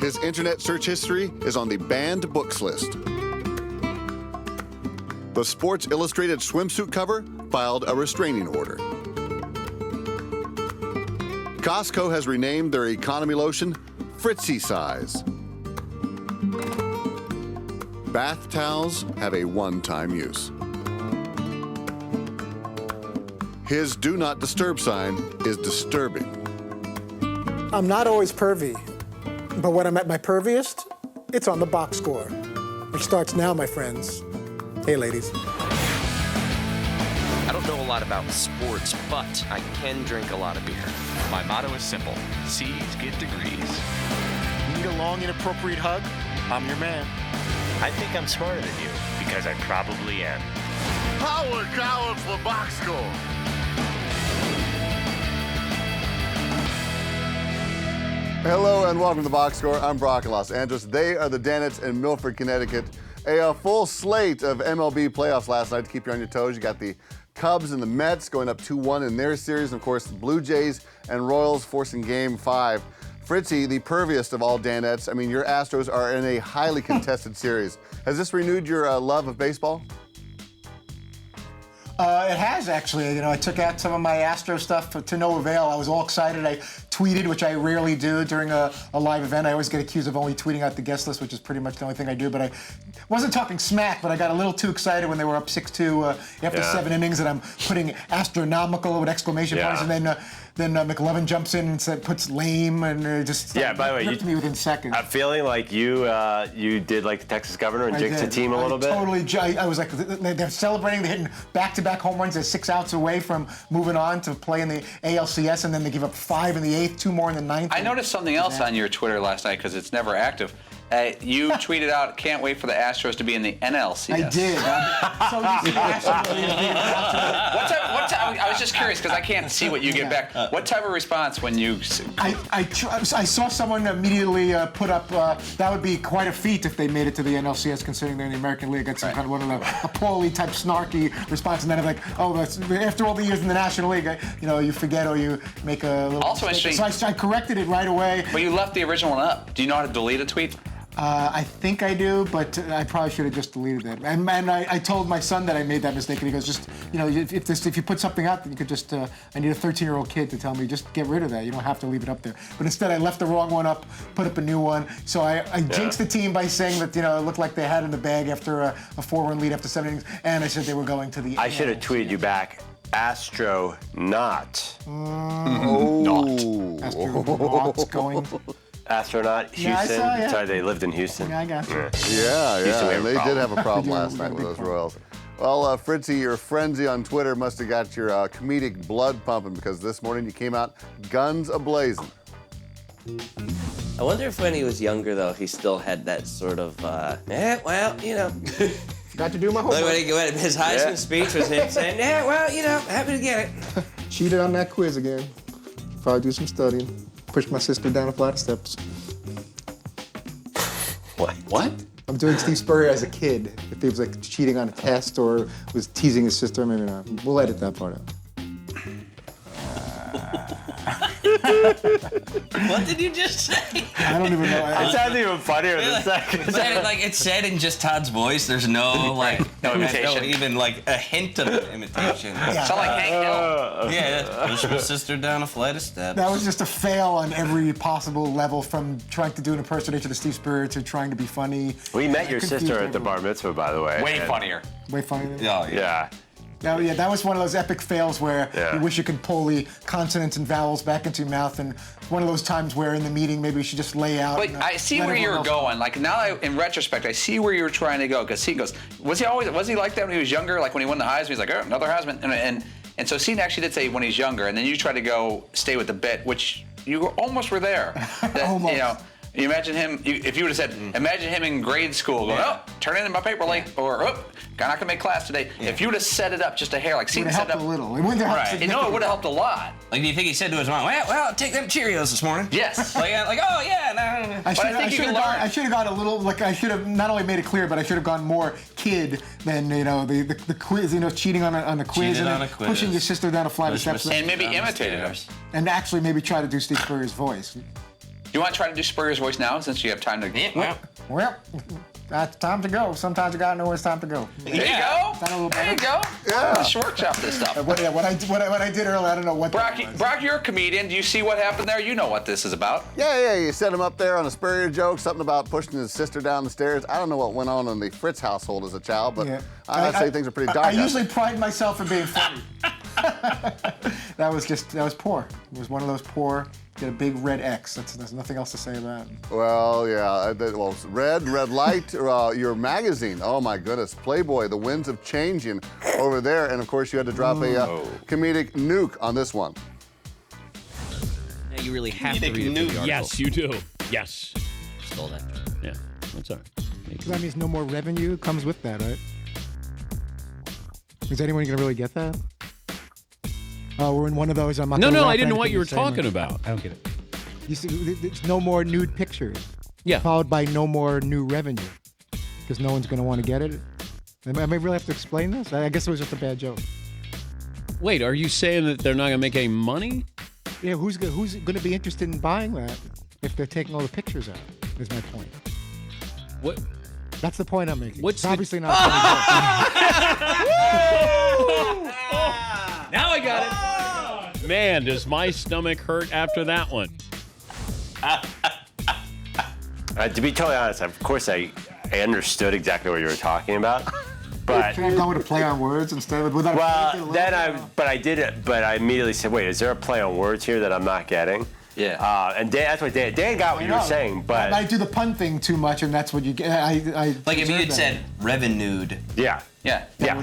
His internet search history is on the banned books list. The Sports Illustrated swimsuit cover filed a restraining order. Costco has renamed their economy lotion Fritzy Size. Bath towels have a one-time use. His do not disturb sign is disturbing. I'm not always pervy, but when I'm at my perviest, it's on the box score, which starts now, my friends. Hey, ladies. I don't know a lot about sports, but I can drink a lot of beer. My motto is simple: C's get degrees. Need a long, inappropriate hug? I'm your man. I think I'm smarter than you, because I probably am. Howard Coward for box score. Hello and welcome to the Box Score. I'm Brock in Los Angeles. They are the Danettes in Milford, Connecticut. A full slate of MLB playoffs last night to keep you on your toes. You got the Cubs and the Mets going up 2-1 in their series. And of course, the Blue Jays and Royals forcing Game 5. Fritzy, the perviest of all Danettes, I mean, your Astros are in a highly contested series. Has this renewed your love of baseball? It has, actually. You know, I took out some of my Astro stuff to no avail. I was all excited. I tweeted, which I rarely do during a live event. I always get accused of only tweeting out the guest list, which is pretty much the only thing I do. But I wasn't talking smack, but I got a little too excited when they were up 6-2 after 7 innings, and I'm putting astronomical with exclamation points, and then McLovin jumps in and puts lame, and just by the way, ripped me within seconds. I'm feeling like you did like the Texas Governor and jinxed the team a little bit. Totally. I was like, they're celebrating. They're hitting back-to-back home runs. They're 6 outs away from moving on to play in the ALCS, and then they give up 5 in the 8th, 2 more in the 9th. I noticed something else on your Twitter last night because it's never active. You tweeted out, "Can't wait for the Astros to be in the NLCS." I did. So you see I was just curious because I can't see what you get back. What type of response when you? I saw someone immediately put up that would be quite a feat if they made it to the NLCS, considering they're in the American League. That's some kind of one of the a Paulie type snarky response, and then I'm like, oh, that's, after all the years in the National League, you forget or you make a little. Also mistake. interesting. So I corrected it right away. But you left the original one up. Do you know how to delete a tweet? I think I do, but I probably should have just deleted it. And I told my son that I made that mistake, and he goes, just, if you put something out, then you could just, I need a 13-year-old kid to tell me, just get rid of that. You don't have to leave it up there. But instead, I left the wrong one up, put up a new one. So I jinxed the team by saying that, it looked like they had in the bag after a 4-run lead after 7 innings, and I said they were going to the I should have tweeted you back, Astronaut. Astronaut's going. Astronaut, Houston. Yeah, I saw, yeah. Sorry, they lived in Houston. Yeah, I got you. Yeah, Houston, they did have a problem last Yeah, night with those problem. Royals. Well, Fritzy, your frenzy on Twitter must have got your comedic blood pumping because this morning you came out guns a-blazing. I wonder if when he was younger, though, he still had that sort of, Got to do my homework. when his Heisman speech was him saying, happy to get it. Cheated on that quiz again. Probably do some studying. Pushed my sister down a flight of steps. What? I'm doing Steve Spurrier as a kid. If he was like cheating on a test or was teasing his sister, maybe not. We'll edit that part out. What did you just say? I don't even know. It sounds even funnier in a second. It's said in just Todd's voice. There's no No imitation. no even like a hint of imitation. Sound like Hank Hill. Pushed my sister down a flight of steps. That was just a fail on every possible level, from trying to do an impersonation of Steve Spurrier to trying to be funny. We met your Confused sister at the everyone. bar mitzvah, by the way. Way and- funnier. Way funny. Yeah. Yeah, that was one of those epic fails where Yeah. you wish you could pull the consonants and vowels back into your mouth, and one of those times where in the meeting maybe you should just lay out. But and, I see let where everyone you're else- going. Like now, in retrospect, I see where you were trying to go. Because he goes, was he like that when he was younger? Like when he won the Heisman, he's like, oh, another Heisman. And so Seton actually did say when he's younger, and then you tried to go stay with the bit, which you almost were there. That, Almost. You imagine him, if you would have said, imagine him in grade school going, turn in my paper late, or, not going to make class today. If you would have set it up just a hair, like It would Seton have set helped it a up. little. It wouldn't have helped Right. It would have helped a lot. Like, do you think he said to his mom, well, take them Cheerios this morning? Yes. No. I should have gone a little, like I should have not only made it clear, but I should have gone more kid than, the quiz, cheating on a quiz Cheated and on then a quiz. pushing your sister down a flight of Pushed my steps. sister And maybe down the imitated her. stairs. And actually maybe try to do Steve Spurrier's voice. You want to try to do Spurrier's voice now, since you have time to? Yeah, Well, that's time to go. Sometimes you gotta know when it's time to go. There you go. That a little There you better? go. Yeah. Let's workshop this stuff. What I did earlier, I don't know what that was. Brock, you're a comedian. Do you see what happened there? You know what this is about. Yeah, you set him up there on a Spurrier joke, something about pushing his sister down the stairs. I don't know what went on in the Fritz household as a child, but I'd say things are pretty dark. I usually pride myself in being funny. That was poor. It was one of those poor, get a big red X. There's nothing else to say about it. Well, yeah, red light, your magazine. Oh my goodness, Playboy, the winds of changing over there. And of course you had to drop a comedic nuke on this one. Now you really have to read it for the article. Yes, you do. Yes. Stole that. Yeah, that's all right. That means no more revenue comes with that, right? Is anyone gonna really get that? Oh, we're in one of those. I'm not. No, gonna I wrap didn't know what anything you were the same talking way. about. I don't get it. You see, it's no more nude pictures. Yeah. Followed by no more new revenue, because no one's gonna want to get it. Am I really have to explain this? I guess it was just a bad joke. Wait, are you saying that they're not going to make any money? Yeah, who's gonna be interested in buying that if they're taking all the pictures out? Is my point. What? That's the point I'm making. What's it's the- obviously not. A funny joke. Now I got it. Man, does my stomach hurt after that one? To be totally honest, of course I understood exactly what you were talking about, but Can I go with a play on words instead of without? but I immediately said, wait, is there a play on words here that I'm not getting? Yeah. And Dan, that's what Dan got what you were saying, but I do the pun thing too much, and that's what you get. I Like if you observe had that. said revenued, yeah.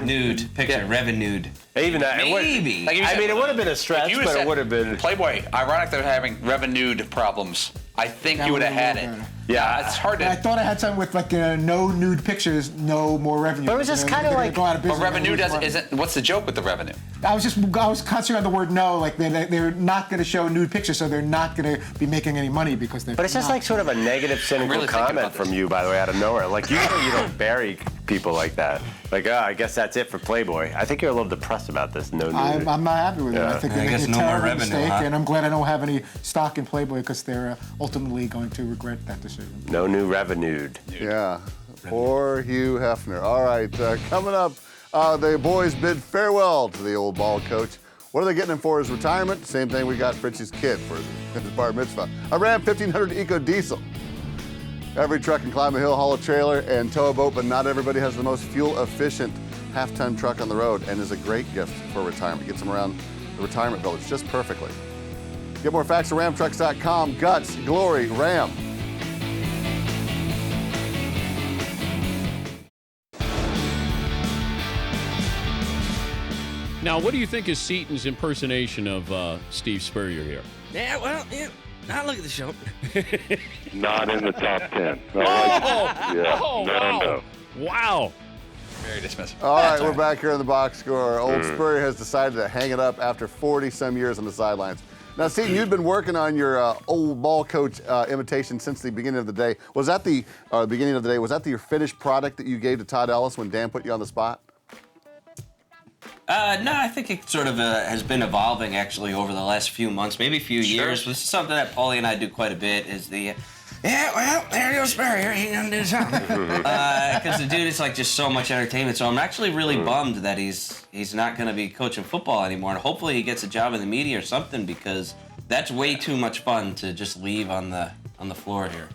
nude picture, revenued. Even that, Maybe. Like if you I said- mean, it would have been a if stretch, you but said it would have been. Playboy. Ironic they're having revenued problems. I think That you would have would've had been it. a little Yeah. It's hard I to. thought I had something with like no nude pictures, no more revenue. But it was just They're kinda gonna like- go out of But business and revenue lose doesn't. money. Isn't. What's the joke with the revenue? I was concentrating on the word no. Like they're not going to show nude pictures, so they're not going to be making any money because they're. But it's just not. like sort of a negative, cynical really thinking comment about this. from you, by the way, out of nowhere. Like, usually you don't bury people like that. Like, I guess that's it for Playboy. I think you're a little depressed about this. No nudity. I'm not happy with it. Yeah. I think I they're guess making no a more terrible revenue, mistake, huh? and I'm glad I don't have any stock in Playboy because they're ultimately going to regret that decision. No new revenued. Yeah, poor Hugh Hefner. All right, coming up, the boys bid farewell to the old ball coach. What are they getting him for his retirement? Same thing we got Fritchie's kid for his bar mitzvah. A Ram 1500 Eco Diesel. Every truck can climb a hill, haul a trailer, and tow a boat, but not everybody has the most fuel-efficient half-ton truck on the road, and is a great gift for retirement. Gets them around the retirement village just perfectly. Get more facts at ramtrucks.com. Guts, glory, Ram. Now, what do you think is Seaton's impersonation of Steve Spurrier here? Yeah, well, now look at the show. Not in the top 10. Oh, Yeah. oh, No, wow. no. Wow. Very dismissive. All right, we're back here in the box score. Old Spurrier has decided to hang it up after 40-some years on the sidelines. Now, Seton, you'd been working on your old ball coach imitation since the beginning of the day. Was that beginning of the day? Was that your finished product that you gave to Todd Ellis when Dan put you on the spot? No, I think it sort of has been evolving actually over the last few months, maybe a few years. This is something that Paulie and I do quite a bit. Is the yeah, well, there goes Spurrier. He gonna do something because the dude is like just so much entertainment. So I'm actually really bummed that he's not going to be coaching football anymore, and hopefully he gets a job in the media or something because that's way too much fun to just leave on the floor here.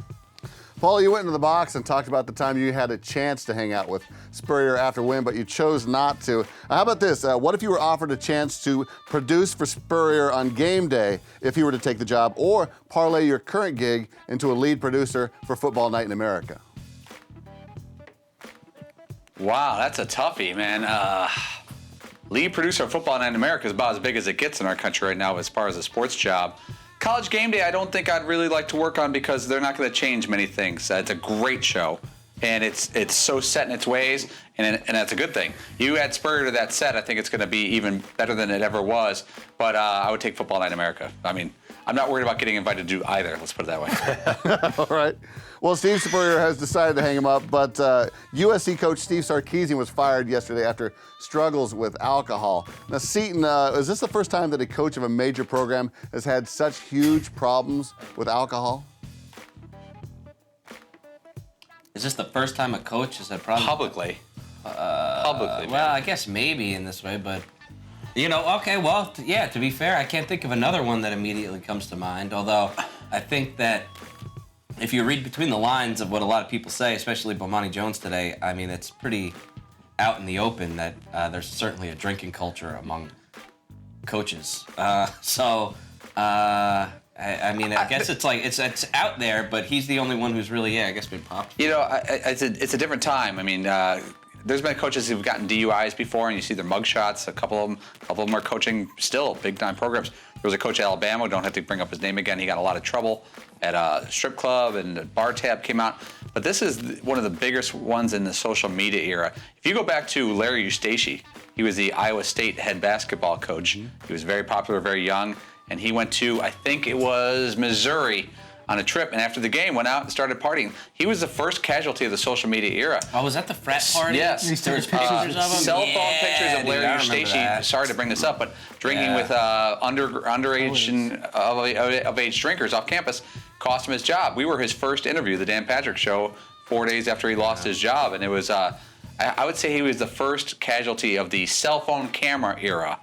Paul, you went into the box and talked about the time you had a chance to hang out with Spurrier after win, but you chose not to. How about this? What if you were offered a chance to produce for Spurrier on game day if you were to take the job, or parlay your current gig into a lead producer for Football Night in America? Wow, that's a toughie, man. Lead producer of Football Night in America is about as big as it gets in our country right now as far as a sports job. College Game Day, I don't think I'd really like to work on because they're not going to change many things. It's a great show, and it's so set in its ways, and that's a good thing. You add Spurrier to that set, I think it's going to be even better than it ever was. But I would take Football Night in America. I mean, I'm not worried about getting invited to do either. Let's put it that way. All right. Well, Steve Spurrier has decided to hang him up, but USC coach Steve Sarkisian was fired yesterday after struggles with alcohol. Now, Seton, is this the first time that a coach of a major program has had such huge problems with alcohol? Is this the first time a coach has had problems? Publicly. Publicly. Well, I guess maybe in this way, but okay. Well, yeah. To be fair, I can't think of another one that immediately comes to mind. Although I think that if you read between the lines of what a lot of people say, especially Bomani Jones today, I mean, it's pretty out in the open that there's certainly a drinking culture among coaches. I guess it's like it's out there, but he's the only one who's really, I guess, been popped. It's a different time. I mean, there's been coaches who've gotten DUIs before, and you see their mugshots. A couple of them are coaching still big-time programs. There was a coach at Alabama. Don't have to bring up his name again. He got a lot of trouble at a strip club, and a bar tab came out. But this is one of the biggest ones in the social media era. If you go back to Larry Eustachy, he was the Iowa State head basketball coach. He was very popular, very young, and he went to, I think it was Missouri, on a trip, and after the game went out and started partying. He was the first casualty of the social media era. Oh, was that the frat party? Yes. There was pictures of him? Cell phone pictures of Larry Eustachy. Sorry to bring this up, but drinking with underage and of age drinkers off campus cost him his job. We were his first interview, the Dan Patrick Show, 4 days after he lost his job, and it was, I would say he was the first casualty of the cell phone camera era.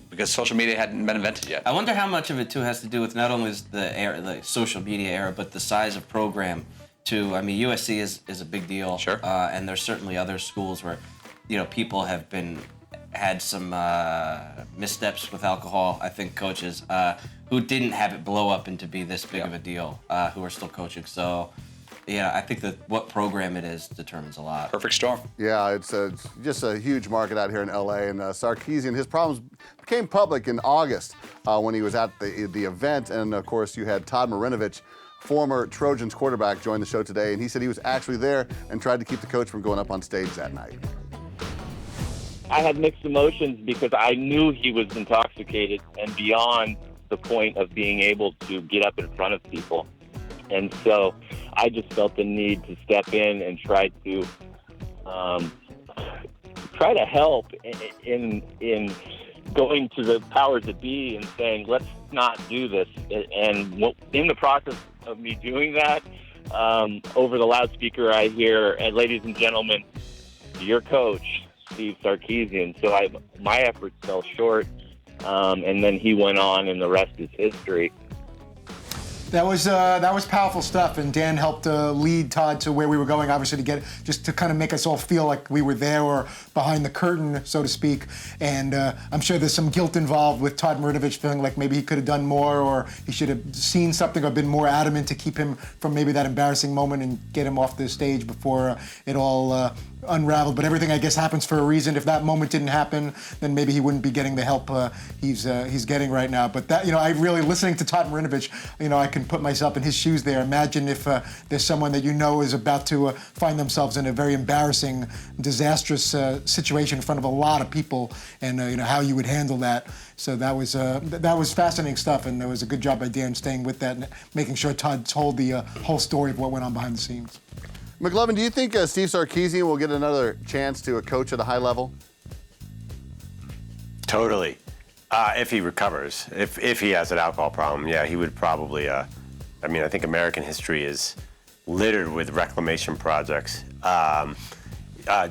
Because social media hadn't been invented yet. I wonder how much of it too has to do with not only the social media era, but the size of program too. I mean, USC is a big deal. Sure. And there's certainly other schools where, people have had some missteps with alcohol. I think coaches who didn't have it blow up into be this big of a deal, who are still coaching. So. Yeah, I think that what program it is determines a lot. Perfect storm. Yeah, it's just a huge market out here in LA. And Sarkisian, his problems became public in August when he was at the event. And of course, you had Todd Marinovich, former Trojans quarterback, join the show today. And he said he was actually there and tried to keep the coach from going up on stage that night. I had mixed emotions because I knew he was intoxicated and beyond the point of being able to get up in front of people. And so I just felt the need to step in and try to help in going to the powers that be and saying, let's not do this. And in the process of me doing that, over the loudspeaker I hear, and ladies and gentlemen, your coach, Steve Sarkisian. So my efforts fell short, and then he went on, and the rest is history. That was powerful stuff, and Dan helped lead Todd to where we were going, obviously to kind of make us all feel like we were there or behind the curtain, so to speak. And I'm sure there's some guilt involved with Todd Marinovich feeling like maybe he could have done more, or he should have seen something or been more adamant to keep him from maybe that embarrassing moment and get him off the stage before it all unraveled. But everything, I guess, happens for a reason. If that moment didn't happen, then maybe he wouldn't be getting the help he's getting right now. But that, I really, listening to Todd Marinovich, I can put myself in his shoes there. Imagine if there's someone that is about to find themselves in a very embarrassing, disastrous situation in front of a lot of people, and how you would handle that. So that was fascinating stuff, and there was a good job by Dan staying with that and making sure Todd told the whole story of what went on behind the scenes. McLovin, do you think Steve Sarkisian will get another chance to coach at a high level? Totally. If he recovers. If he has an alcohol problem, yeah, he would probably. I think American history is littered with reclamation projects.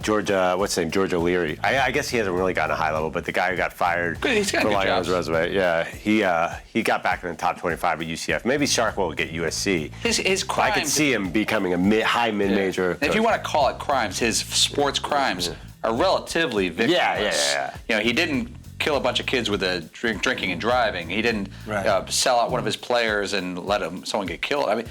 George O'Leary. I guess he hasn't really gotten a high level, but the guy who got fired for lying on his resume, he got back in the top 25 at UCF. Maybe Shark will get USC. His crimes. I could see him becoming a high mid-major. If you want to call it crimes, his sports crimes are relatively victimless. Yeah. He didn't kill a bunch of kids with drinking and driving. He didn't sell out one of his players and let someone get killed. I mean,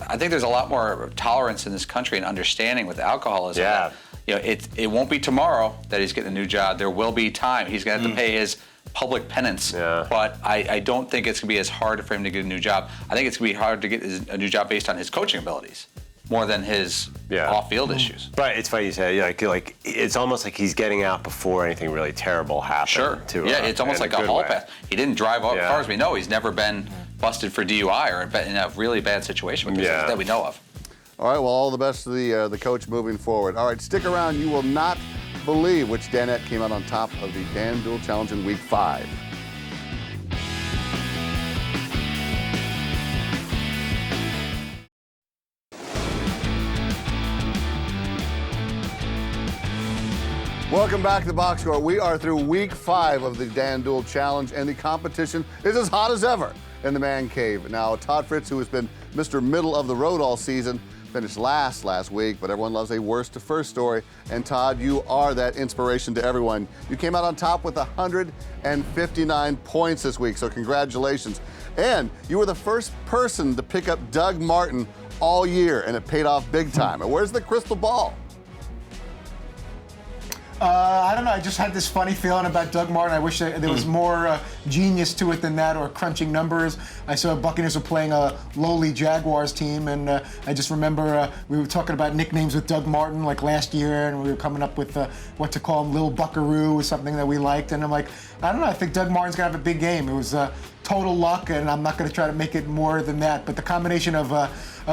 I think there's a lot more tolerance in this country and understanding with alcoholism. Yeah. It won't be tomorrow that he's getting a new job. There will be time. He's going to have to pay his public penance. Yeah. But I don't think it's going to be as hard for him to get a new job. I think it's going to be hard to get a new job based on his coaching abilities more than his off-field issues. But it's funny you say, like it's almost like he's getting out before anything really terrible happened. Sure. It's almost like a hall pass. He didn't drive as far as we know. He's never been busted for DUI or in a really bad situation with this that we know of. All right, well, all the best to the coach moving forward. All right, stick around. You will not believe which Danette came out on top of the FanDuel Challenge in Week 5. Welcome back to the Box Score. We are through week 5 of the Dan Duel Challenge, and the competition is as hot as ever in the man cave. Now, Todd Fritz, who has been Mr. Middle of the Road all season, finished last week, but everyone loves a worst to first story. And Todd, you are that inspiration to everyone. You came out on top with 159 points this week, so congratulations. And you were the first person to pick up Doug Martin all year, and it paid off big time. And where's the crystal ball? I don't know. I just had this funny feeling about Doug Martin. I wish there was more genius to it than that, or crunching numbers. I saw Buccaneers were playing a lowly Jaguars team, and I just remember we were talking about nicknames with Doug Martin like last year, and we were coming up with what to call him. Lil Buckaroo was something that we liked, and I'm like, I don't know. I think Doug Martin's gonna have a big game. It was total luck, and I'm not going to try to make it more than that. But the combination of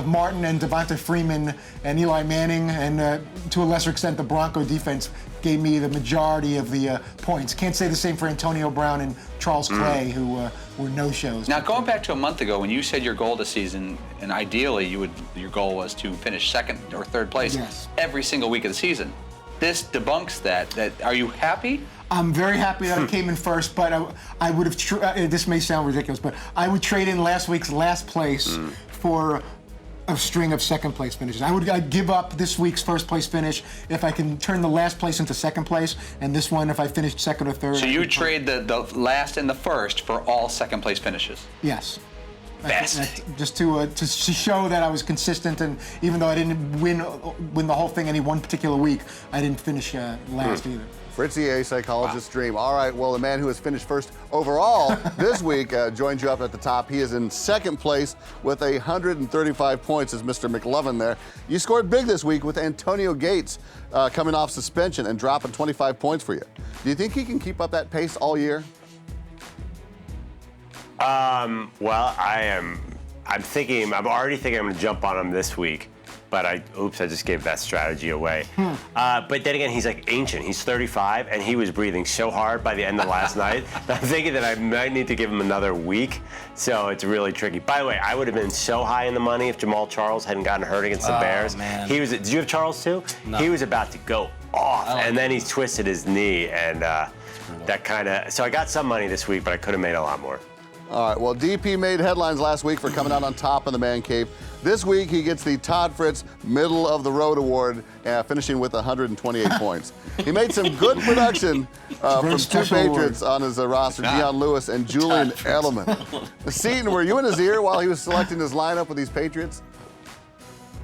Martin and Devonta Freeman and Eli Manning, and to a lesser extent the Bronco defense, gave me the majority of the points. Can't say the same for Antonio Brown and Charles Clay, who were no-shows. Now, going back to a month ago when you said your goal this season, and ideally your goal was to finish second or third place every single week of the season. This debunks that. Are you happy? I'm very happy that I came in first, but I would have, this may sound ridiculous, but I would trade in last week's last place for a string of second place finishes. I'd give up this week's first place finish if I can turn the last place into second place, and this one if I finished second or third. So you trade the last and the first for all second place finishes? Yes. Best. Just to show that I was consistent, and even though I didn't win the whole thing any one particular week, I didn't finish last either. Fritzy, a psychologist's dream. All right, well, the man who has finished first overall this week joins you up at the top. He is in second place with 135 points as Mr. McLovin there. You scored big this week with Antonio Gates coming off suspension and dropping 25 points for you. Do you think he can keep up that pace all year? Well, I'm already thinking I'm going to jump on him this week. But I just gave that strategy away. But then again, he's like ancient. He's 35, and he was breathing so hard by the end of last night that I'm thinking that I might need to give him another week. So it's really tricky. By the way, I would have been so high in the money if Jamal Charles hadn't gotten hurt against the Bears. Man. Did you have Charles too? No. He was about to go off, and then he twisted his knee, and that kind of. So I got some money this week, but I could have made a lot more. All right, well, DP made headlines last week for coming out on top in the man cave. This week, he gets the Todd Fritz Middle of the Road Award, finishing with 128 points. He made some good production from two Patriots on his roster, Dion Lewis and Julian Edelman. Seton, were you in his ear while he was selecting his lineup with these Patriots?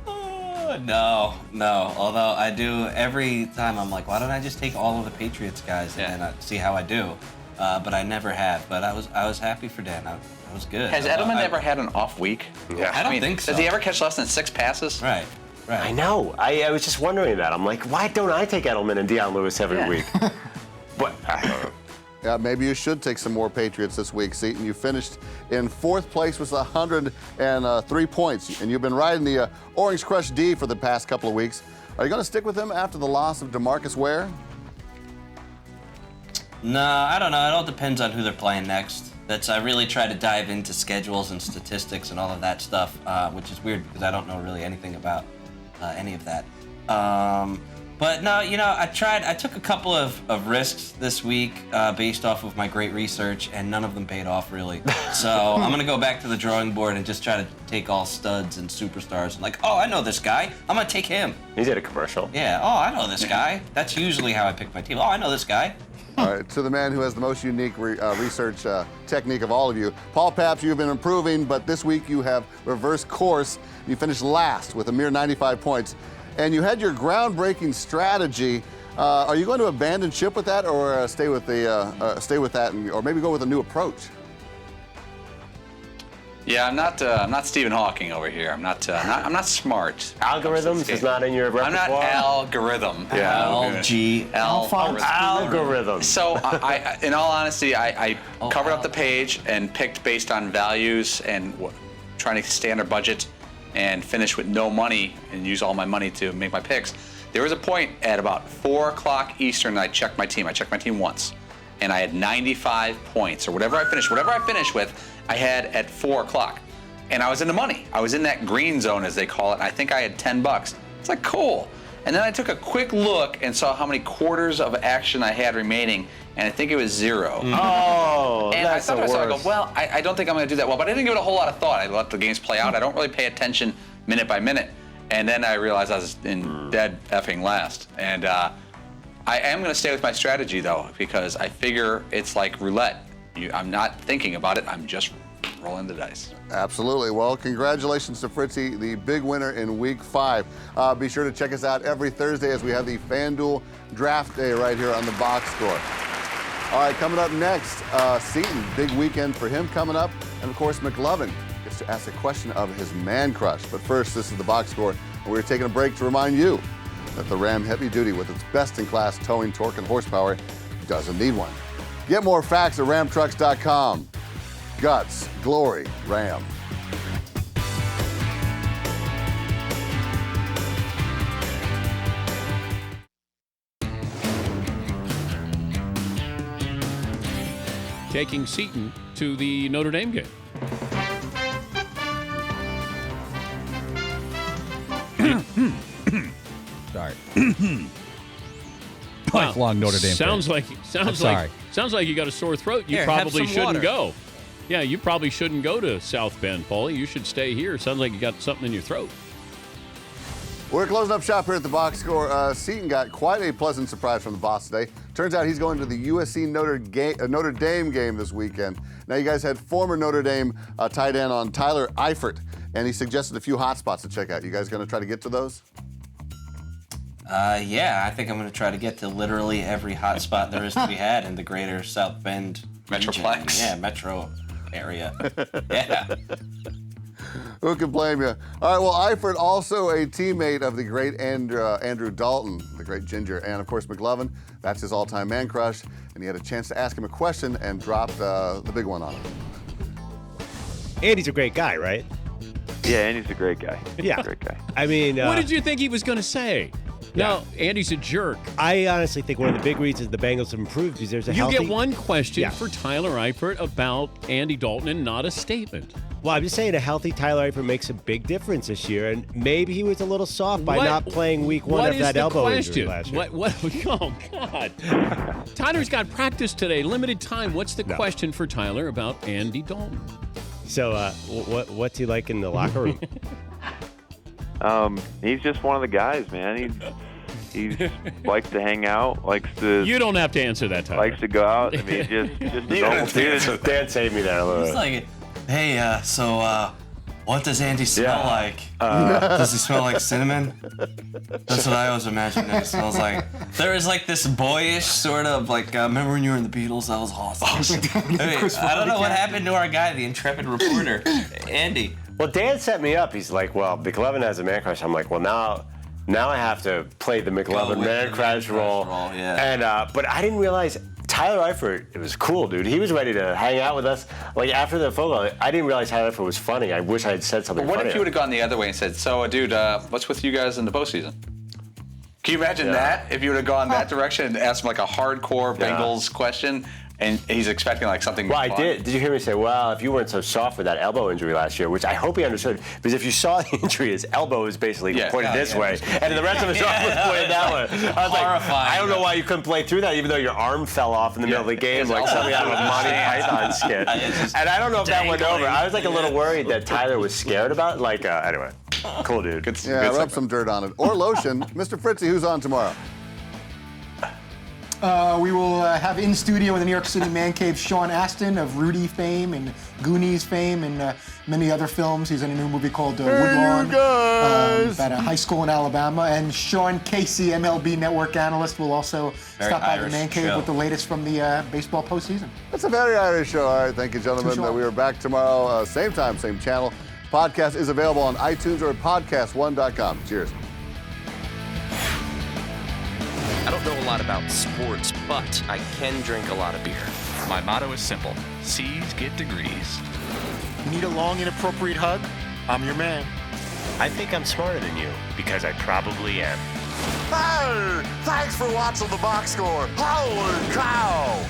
No. Although I do every time. I'm like, why don't I just take all of the Patriots guys and then see how I do? But I never have. But I was happy for Dan. I was good. Has Edelman ever had an off week? Yeah. I don't think so. Does he ever catch less than 6 passes? Right. I know. I was just wondering that. I'm like, why don't I take Edelman and Dion Lewis every week? But I don't know. Yeah, maybe you should take some more Patriots this week, Seton. You finished in 4th place with 103 points, and you've been riding the Orange Crush D for the past couple of weeks. Are you going to stick with him after the loss of DeMarcus Ware? No, I don't know. It all depends on who they're playing next. I really try to dive into schedules and statistics and all of that stuff, which is weird because I don't know really anything about any of that. But no, I took a couple of risks this week based off of my great research, and none of them paid off really. So I'm gonna go back to the drawing board and just try to take all studs and superstars and like, oh, I know this guy. I'm gonna take him. He's at a commercial. Yeah. Oh, I know this guy. That's usually how I pick my team. Oh, I know this guy. All right, to the man who has the most unique research technique of all of you. Paul Papps, you've been improving, but this week you have reversed course. You finished last with a mere 95 points. And you had your groundbreaking strategy. Are you going to abandon ship with that, or stay with that, or maybe go with a new approach? Yeah, I'm not Stephen Hawking over here. I'm not smart. Algorithms is not in your repertoire? I'm not algorithm. Yeah. Algorithm. So, in all honesty, I covered up the page and picked based on values and trying to stay under budget and finish with no money and use all my money to make my picks. There was a point at about 4 o'clock Eastern that I checked my team. I checked my team once, and I had 95 points, or whatever I finished with, I had at 4 o'clock. And I was in the money. I was in that green zone, as they call it. I think I had $10. It's like, cool. And then I took a quick look and saw how many quarters of action I had remaining, and I think it was 0. Oh, and that's I thought to the myself, I worst. go, well, I don't think I'm going to do that well. But I didn't give it a whole lot of thought. I let the games play out. I don't really pay attention minute by minute. And then I realized I was in dead effing last. And I am going to stay with my strategy, though, because I figure it's like roulette. I'm not thinking about it. I'm just rolling the dice. Absolutely. Well, congratulations to Fritzy, the big winner in Week 5. Be sure to check us out every Thursday as we have the FanDuel Draft Day right here on the Box Score. All right, coming up next, Seton, big weekend for him coming up. And, of course, McLovin gets to ask a question of his man crush. But first, this is the Box Score, and we're taking a break to remind you that the Ram Heavy Duty, with its best-in-class towing, torque, and horsepower, doesn't need one. Get more facts at ramtrucks.com. Guts, glory, Ram. Taking Seton to the Notre Dame game. Sorry. Lifelong Notre Dame Sounds fan. like you got a sore throat. You Here, have probably some shouldn't water. go. Yeah, you probably shouldn't go to South Bend, Paulie. You should stay here. Sounds like you got something in your throat. We're closing up shop here at the Box Score. Seton got quite a pleasant surprise from the boss today. Turns out he's going to the USC Notre Dame game this weekend. Now, you guys had former Notre Dame tight end on Tyler Eifert, and he suggested a few hot spots to check out. You guys going to try to get to those? Yeah, I think I'm going to try to get to literally every hot spot there is to be had in the greater South Bend region. Metroplex. Yeah, metro area. Yeah. Who can blame you? All right, well, Eifert, also a teammate of the great Andrew Dalton, the great Ginger, and, of course, McLovin. That's his all-time man crush, and he had a chance to ask him a question and dropped the big one on him. Andy's a great guy, right? Yeah, Andy's a great guy. Yeah. Great guy. I mean, What did you think he was going to say? No, Andy's a jerk. I honestly think one of the big reasons the Bengals have improved is there's a You healthy... get one question Yeah. for Tyler Eifert about Andy Dalton and not a statement. Well, I'm just saying a healthy Tyler Eifert makes a big difference this year, and maybe he was a little soft by not playing week 1 of that elbow injury last year. What? Oh, God. Tyler's got practice today, limited time. What's the question for Tyler about Andy Dalton? So, what's he like in the locker room? He's just one of the guys, man. He likes to hang out, likes to. You don't have to answer that, Tyler. Likes to go out. I mean, just a normal dude. Dan saved me there a little It's bit. like, hey, so what does Andy smell like? Does he smell like cinnamon? That's what I always imagine it smells like. There is like this boyish sort of like, remember when you were in the Beatles? That was awesome. I don't know what happened to our guy, the intrepid reporter, Andy. Well, Dan set me up. He's like, well, McLovin has a man crush. I'm like, well, now I have to play the McLovin man crush role. Yeah. And but I didn't realize Tyler Eifert, it was cool, dude. He was ready to hang out with us. Like, after the phone call, I didn't realize Tyler Eifert was funny. I wish I had said something But what funnier. if you would have gone the other way and said, so, dude, what's with you guys in the postseason? Can you imagine that? If you would have gone that direction and asked him like a hardcore Bengals question, and he's expecting like something Well, fun. I did. Did you hear me say, well, if you weren't so soft with that elbow injury last year, which I hope he understood, because if you saw the injury, his elbow is basically pointed this way, and the rest of his arm was pointed that way. I was like, I don't know why you couldn't play through that, even though your arm fell off in the middle of the game, like something out of a Monty Python skit. And I don't know if that went over. I was like a little worried that Tyler was scared about it. Like, anyway, cool dude. Rub some dirt on it. Or lotion. Mr. Fritzy, who's on tomorrow? We will have in studio in the New York City Man Cave Sean Astin of Rudy fame and Goonies fame and many other films. He's in a new movie called Woodlawn about a high school in Alabama. And Sean Casey, MLB Network analyst, will also stop by the Man Cave with the latest from the baseball postseason. That's a very Irish show. All right, thank you, gentlemen. We are back tomorrow, same time, same channel. Podcast is available on iTunes or podcast1.com. Cheers. I don't know a lot about sports, but I can drink a lot of beer. My motto is simple. C's get degrees. Need a long, inappropriate hug? I'm your man. I think I'm smarter than you, because I probably am. Hey, thanks for watching the Box Score. Holy cow!